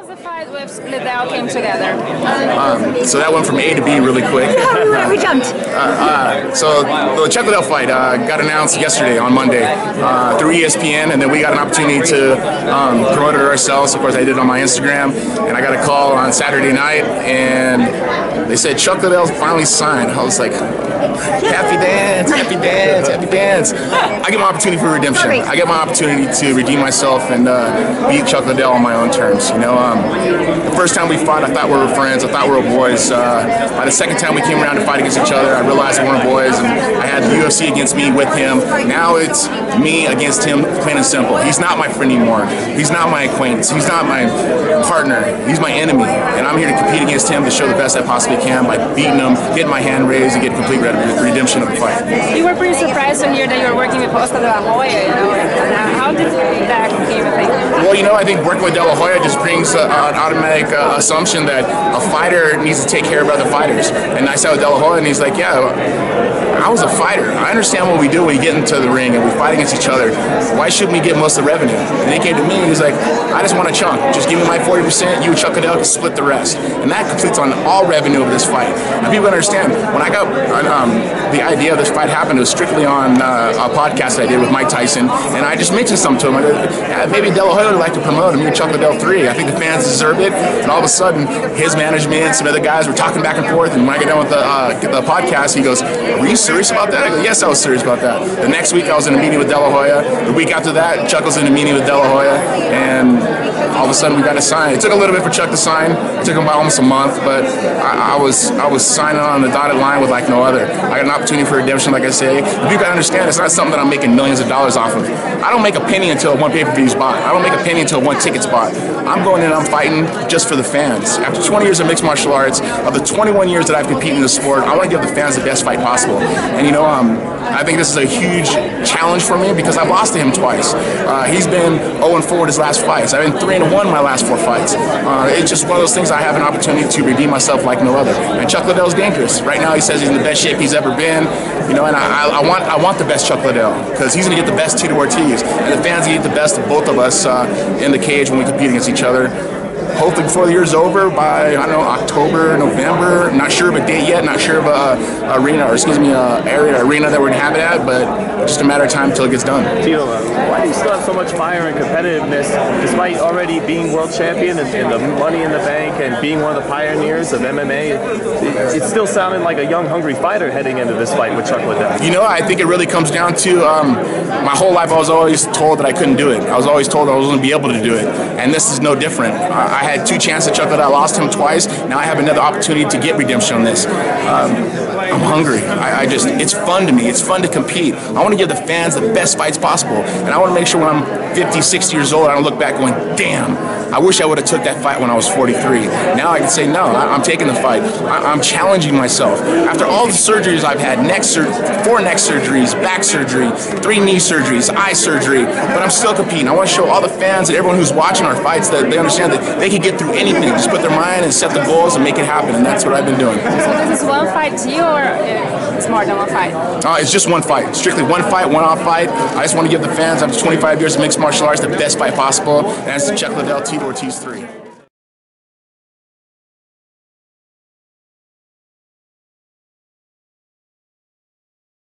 does the fight with Liddell came together? So that went from A to B really quick. We jumped. So the Chuck Liddell fight got announced yesterday on Monday through ESPN, and then we got an opportunity to promote it ourselves. Of course, I did it on my Instagram, and I got a call on Saturday night, and they said Chuck Liddell's finally signed. I was like, happy dance, happy dance, happy dance. I get my opportunity for redemption. I get my opportunity to redeem myself and beat Chuck Liddell on my own terms. You know, the first time we fought, I thought we were friends. I thought we were boys. By the second time we came around to fight against each other, I realized we weren't boys, and I had the UFC against me with him. Now it's me against him, plain and simple. He's not my friend anymore. He's not my acquaintance. He's not my partner. He's my enemy, and I'm here to compete against him to show the best I possibly can by beating him, getting my hand raised, and getting complete redemption of the fight. You were pretty surprised to hear that you were working with Oscar de la Hoya. You know, how did that came with it? Well, you know, I think working with De La Hoya just brings an automatic assumption that a fighter needs to take care of other fighters. And I sat with De La Hoya, and he's like, yeah, I was a fighter. I understand what we do when we get into the ring and we fight against each other. Why shouldn't we get most of the revenue? And he came to me and he's like, I just want a chunk. Just give me my 40%, you and Chuck Liddell can split the rest. And that completes on all revenue of this fight. And people understand, when I got the idea of this fight happened, it was strictly on a podcast I did with Mike Tyson, and I just mentioned something to him. I go, maybe De La Hoya would like to promote him, you and Chuck Liddell 3. I think the fans deserve it. And all of a sudden, his management and some other guys were talking back and forth, and when I got done with the podcast, he goes, are you serious about that? I go, yes, I was serious about that. The next week, I was in a meeting with De La Hoya. The week after that, Chuck was in a meeting with De La Hoya, and all of a sudden, we got to sign. It took a little bit for Chuck to sign. It took him about almost a month, but I was signing on the dotted line with like no other. I got an opportunity for redemption, like I say. But you got to understand, it's not something that I'm making millions of dollars off of. I don't make a penny until one pay-per-view's bought. I don't make a penny until one ticket's bought. I'm going in and I'm fighting just for the fans. After 20 years of mixed martial arts, of the 21 years that I've competed in the sport, I want to give the fans the best fight possible. And you know, I think this is a huge challenge for me because I've lost to him twice. He's been 0-4 his last fights. I've been 3-1 my last 4 fights. It's just one of those things I have an opportunity to redeem myself like no other. And Chuck Liddell's dangerous. Right now he says he's in the best shape he's ever been. You know, and I want the best Chuck Liddell because he's going to get the best Tito Ortiz. And the fans get the best of both of us in the cage when we compete against each other. Hopefully before the year's over, by, I don't know, October, November. Not sure of a date yet, not sure of a arena that we're going to have it at, but just a matter of time until it gets done. Tito, why do you still have so much fire and competitiveness despite already being world champion and the money in the bank and being one of the pioneers of MMA? It still sounded like a young, hungry fighter heading into this fight with Chuck Liddell. You know, I think it really comes down to my whole life I was always told that I couldn't do it. I was always told I wasn't going to be able to do it, and this is no different. I had 2 chances at Chuck Liddell. I lost him twice. Now I have another opportunity to get redemption on this. I'm hungry. It's fun to me. It's fun to compete. I want to give the fans the best fights possible, and I want to make sure when I'm 50, 60 years old, I don't look back going, damn, I wish I would have took that fight when I was 43. Now I can say, no, I'm taking the fight. I'm challenging myself. After all the surgeries I've had, 4 neck surgeries, back surgery, 3 knee surgeries, eye surgery, but I'm still competing. I want to show all the fans and everyone who's watching our fights that they understand that they can get through anything. Just put their mind and set the goals and make it happen, and that's what I've been doing. So this is one fight to you, or it's more than one fight? It's just one fight. Strictly one fight, one-off fight. I just want to give the fans, after 25 years of mixed martial arts, the best fight possible, and that's the Chuck Liddell Tito Ortiz 3.